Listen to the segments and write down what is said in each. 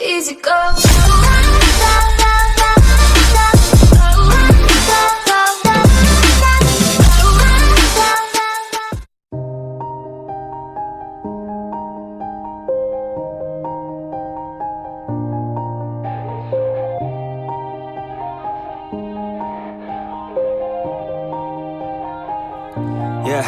easy go. Yeah.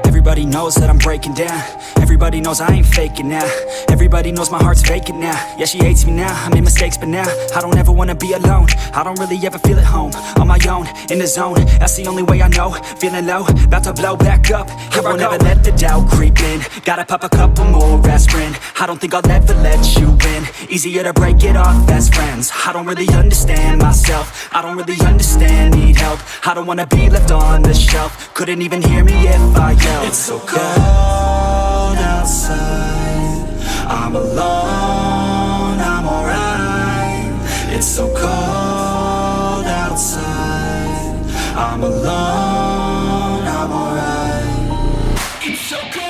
Everybody knows that I'm breaking down. Everybody knows I ain't faking now. Everybody knows my heart's vacant now. Yeah, she hates me now, I made mistakes but now I don't ever wanna be alone. I don't really ever feel at home. On my own, in the zone, that's the only way I know. Feeling low, about to blow back up. I won't ever let the doubt creep in. Gotta pop a couple more aspirin. I don't think I'll ever let you in. Easier to break it off best friends. I don't really understand myself. I don't really understand, need help. I don't wanna be left on the shelf. Couldn't even hear me if I yelled. It's so cold outside, I'm alone, I'm alright. It's so cold outside, I'm alone, I'm alright. It's so cold.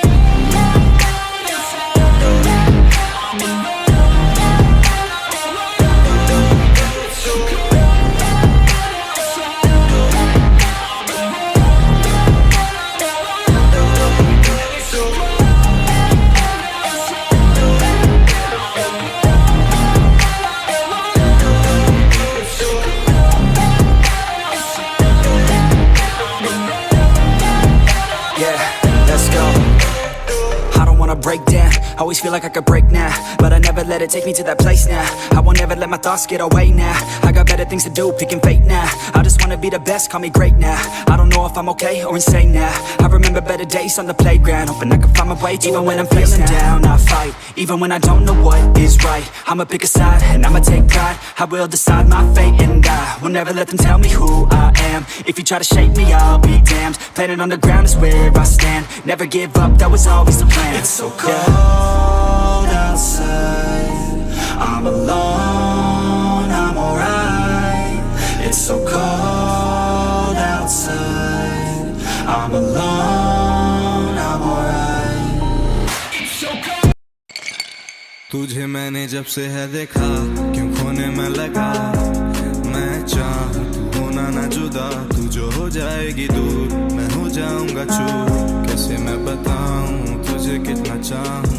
Break down, always feel like I could break now, but I never let it take me to that place now. I won't ever let my thoughts get away now. I got better things to do, picking fate now. I just wanna be the best, call me great now. I don't know if I'm okay or insane now. I remember better days on the playground, hoping I can find my way. Even when I'm feeling down, I fight. Even when I don't know what is right, I'ma pick a side and I'ma take pride. I will decide my fate and I will never let them tell me who I am. If you try to shake me, I'll be damned. Planet on the ground is where I stand. Never give up, that was always the plan. It's so cold outside, I'm alone, I'm alright. It's so cold outside, I'm alone, I'm alright. It's so cold. तुझे मैंने जब से है देखा, क्यों खोने में लगा। मैं चाहूँ तू होना ना जुदा, तू जो हो जाएगी दूर, मैं हो जाऊंगा चूर। कैसे मैं बताऊं तुझे कितना चाहूं।